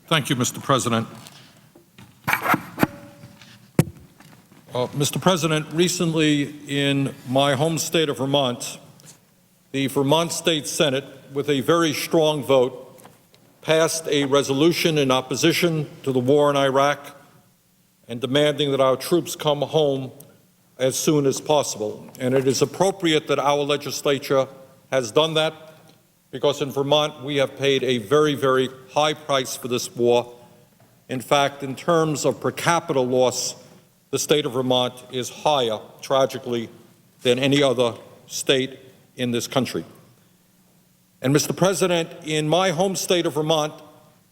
Thank you, Mr. President. Mr. President, recently in my home state of Vermont, the Vermont State Senate, with a very strong vote, passed a resolution in opposition to the war in Iraq and demanding that our troops come home as soon as possible. And it is appropriate that our legislature has done that, because in Vermont we have paid a very, very high price for this war. In fact, in terms of per capita loss, the state of Vermont is higher, tragically, than any other state in this country. And Mr. President, in my home state of Vermont,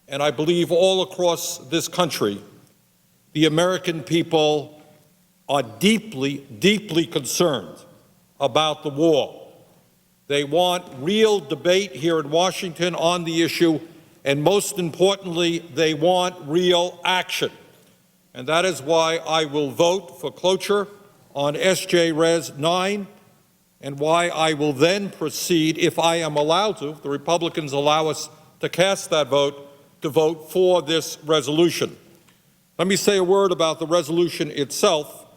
and I believe all across this country, the American people are deeply, deeply concerned about the war. They want real debate here in Washington on the issue, and most importantly, they want real action. And that is why I will vote for cloture on S.J. Res. 9, and why I will then proceed, if I am allowed to, if the Republicans allow us to cast that vote, to vote for this resolution. Let me say a word about the resolution itself,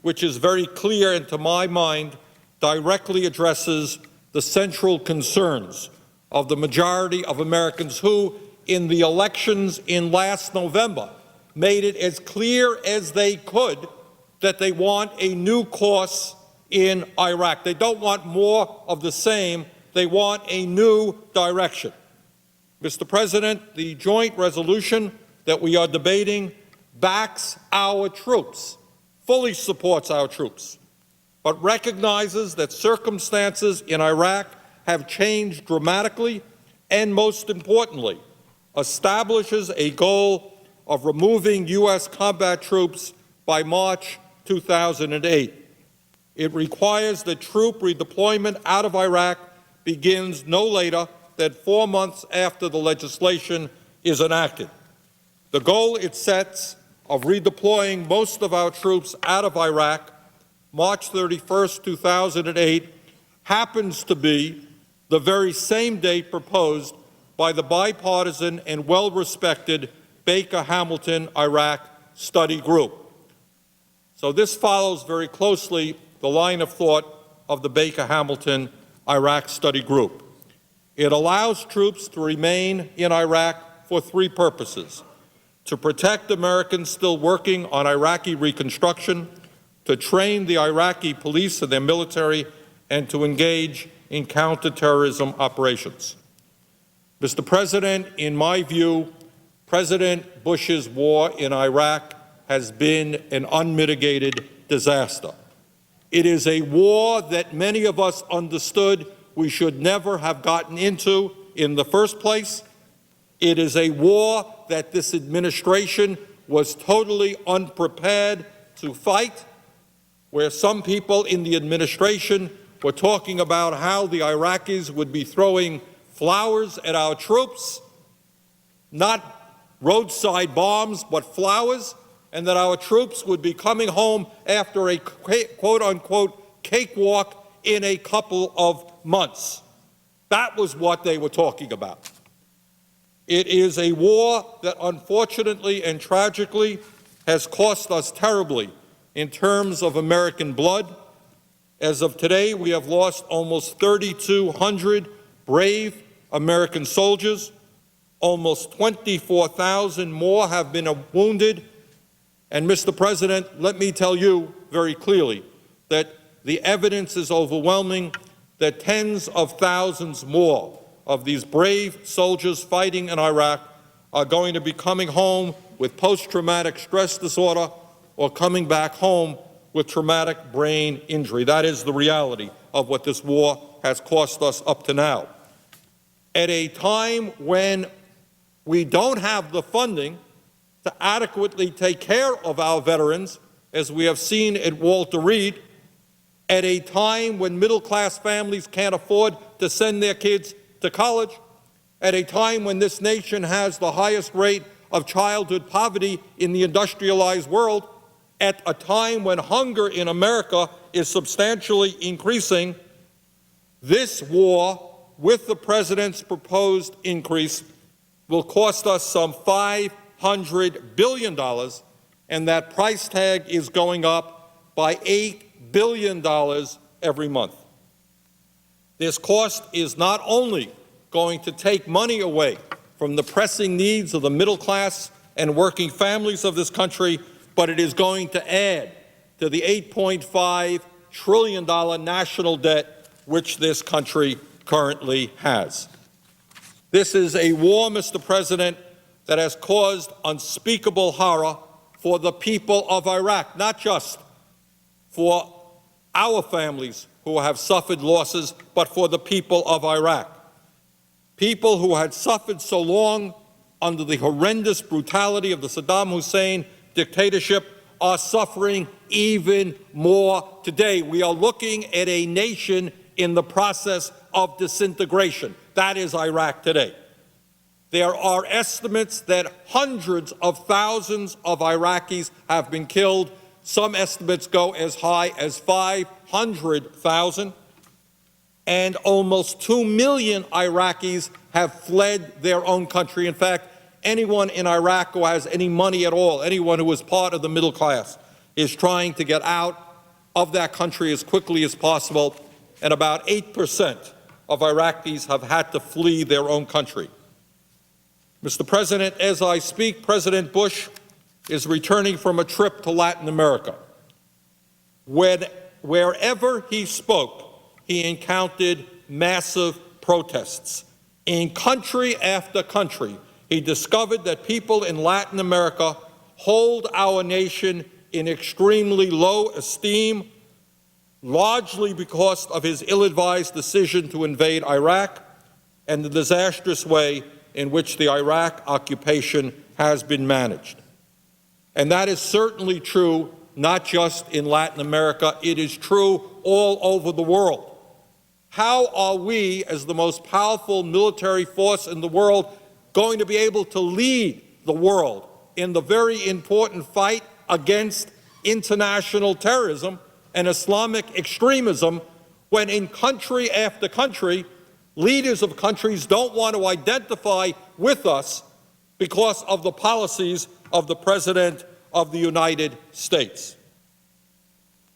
which is very clear and, to my mind, directly addresses the central concerns of the majority of Americans who, in the elections in last November, made it as clear as they could that they want a new course in Iraq. They don't want more of the same. They want a new direction. Mr. President, the joint resolution that we are debating backs our troops, fully supports our troops, but recognizes that circumstances in Iraq have changed dramatically, and most importantly, establishes a goal of removing U.S. combat troops by March 2008. It requires that troop redeployment out of Iraq begins no later than 4 months after the legislation is enacted. The goal it sets of redeploying most of our troops out of Iraq, March 31st, 2008, happens to be the very same date proposed by the bipartisan and well-respected Baker-Hamilton Iraq Study Group. So this follows very closely the line of thought of the Baker-Hamilton Iraq Study Group. It allows troops to remain in Iraq for three purposes: to protect Americans still working on Iraqi reconstruction, to train the Iraqi police and their military, and to engage in counterterrorism operations. Mr. President, in my view, President Bush's war in Iraq has been an unmitigated disaster. It is a war that many of us understood we should never have gotten into in the first place. It is a war that this administration was totally unprepared to fight, where some people in the administration were talking about how the Iraqis would be throwing flowers at our troops, not roadside bombs, but flowers, and that our troops would be coming home after a quote-unquote cakewalk in a couple of months. That was what they were talking about. It is a war that unfortunately and tragically has cost us terribly in terms of American blood. As of today, we have lost almost 3,200 brave American soldiers. Almost 24,000 more have been wounded. And Mr. President, let me tell you very clearly that the evidence is overwhelming that tens of thousands more of these brave soldiers fighting in Iraq are going to be coming home with post-traumatic stress disorder or coming back home with traumatic brain injury. That is the reality of what this war has cost us up to now. At a time when we don't have the funding to adequately take care of our veterans, as we have seen at Walter Reed, at a time when middle-class families can't afford to send their kids to college, at a time when this nation has the highest rate of childhood poverty in the industrialized world, at a time when hunger in America is substantially increasing, this war, with the President's proposed increase, will cost us some $500 billion, and that price tag is going up by $8 billion every month. This cost is not only going to take money away from the pressing needs of the middle class and working families of this country, but it is going to add to the $8.5 trillion national debt which this country currently has. This is a war, Mr. President, that has caused unspeakable horror for the people of Iraq, not just for our families who have suffered losses, but for the people of Iraq. People who had suffered so long under the horrendous brutality of the Saddam Hussein dictatorship are suffering even more today. We are looking at a nation in the process of disintegration. That is Iraq today. There are estimates that hundreds of thousands of Iraqis have been killed. Some estimates go as high as 500,000. And almost 2 million Iraqis have fled their own country. In fact, anyone in Iraq who has any money at all, anyone who is part of the middle class, is trying to get out of that country as quickly as possible. And about 8% of Iraqis have had to flee their own country. Mr. President, as I speak, President Bush is returning from a trip to Latin America. Wherever he spoke, he encountered massive protests. In country after country, he discovered that people in Latin America hold our nation in extremely low esteem, largely because of his ill-advised decision to invade Iraq and the disastrous way in which the Iraq occupation has been managed. And that is certainly true not just in Latin America, it is true all over the world. How are we, as the most powerful military force in the world, going to be able to lead the world in the very important fight against international terrorism and Islamic extremism when in country after country, leaders of countries don't want to identify with us because of the policies of the President of the United States?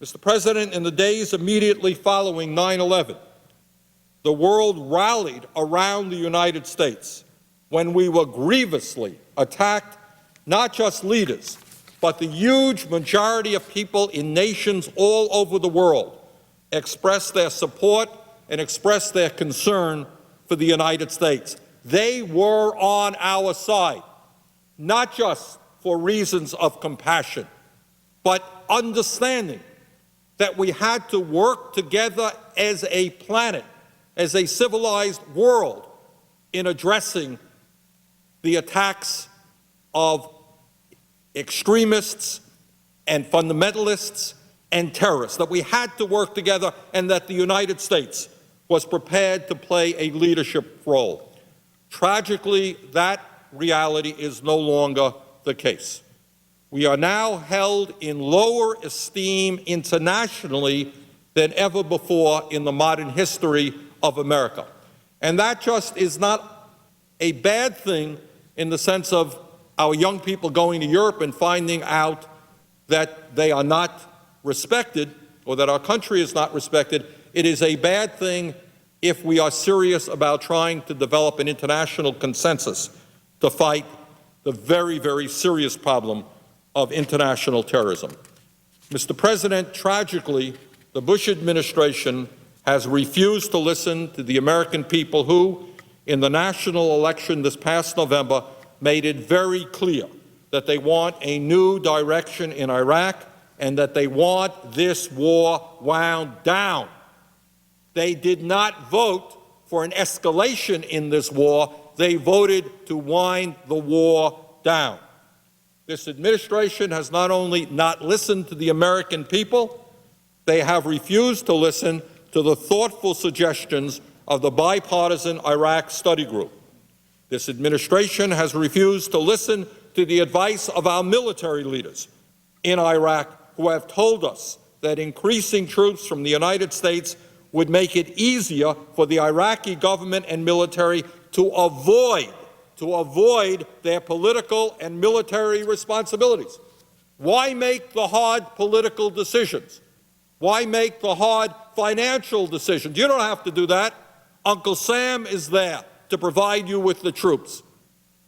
Mr. President, in the days immediately following 9/11, the world rallied around the United States when we were grievously attacked, not just leaders, but the huge majority of people in nations all over the world expressed their support and expressed their concern for the United States. They were on our side, not just for reasons of compassion, but understanding that we had to work together as a planet, as a civilized world, in addressing the attacks of extremists and fundamentalists and terrorists, that we had to work together and that the United States was prepared to play a leadership role. Tragically, that reality is no longer the case. We are now held in lower esteem internationally than ever before in the modern history of America. And that just is not a bad thing in the sense of our young people going to Europe and finding out that they are not respected or that our country is not respected. It is a bad thing if we are serious about trying to develop an international consensus to fight the very, very serious problem of international terrorism. Mr. President, tragically, the Bush administration has refused to listen to the American people who, in the national election this past November, made it very clear that they want a new direction in Iraq and that they want this war wound down. They did not vote for an escalation in this war. They voted to wind the war down. This administration has not only not listened to the American people, they have refused to listen to the thoughtful suggestions of the bipartisan Iraq study group. This administration has refused to listen to the advice of our military leaders in Iraq, who have told us that increasing troops from the United States would make it easier for the Iraqi government and military to avoid to avoid their political and military responsibilities. Why make the hard political decisions? Why make the hard financial decisions? You don't have to do that. Uncle Sam is there to provide you with the troops.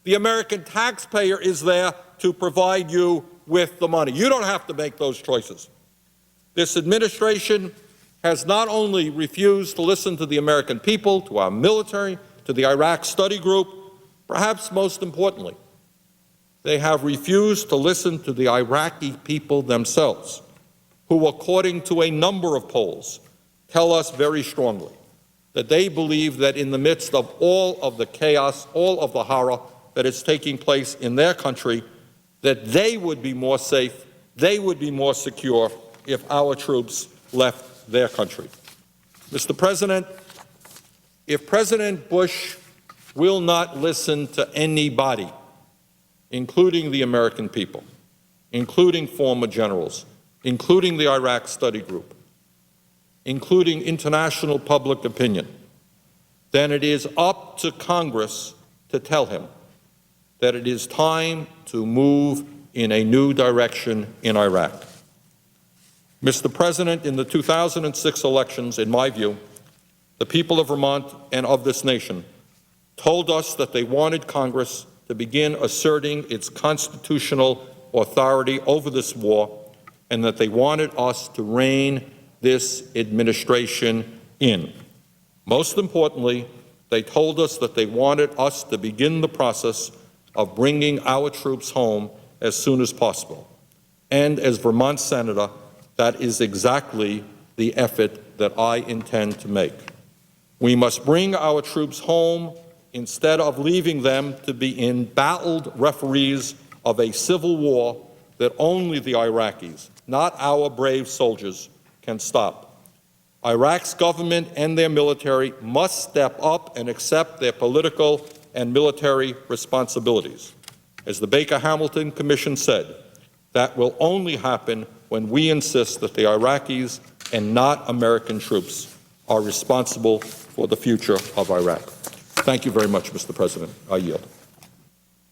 The American taxpayer is there to provide you with the money. You don't have to make those choices. This administration has not only refused to listen to the American people, to our military, to the Iraq Study Group, perhaps most importantly, they have refused to listen to the Iraqi people themselves, who, according to a number of polls, tell us very strongly that they believe that in the midst of all of the chaos, all of the horror that is taking place in their country, that they would be more safe, they would be more secure if our troops left their country. Mr. President, if President Bush will not listen to anybody, including the American people, including former generals, including the Iraq Study Group, including international public opinion, then it is up to Congress to tell him that it is time to move in a new direction in Iraq. Mr. President, in the 2006 elections, in my view, the people of Vermont and of this nation told us that they wanted Congress to begin asserting its constitutional authority over this war, and that they wanted us to rein this administration in. Most importantly, they told us that they wanted us to begin the process of bringing our troops home as soon as possible. And as Vermont Senator, that is exactly the effort that I intend to make. We must bring our troops home instead of leaving them to be embattled referees of a civil war that only the Iraqis, not our brave soldiers, can stop. Iraq's government and their military must step up and accept their political and military responsibilities. As the Baker-Hamilton Commission said, that will only happen when we insist that the Iraqis and not American troops are responsible for the future of Iraq. Thank you very much, Mr. President. I yield.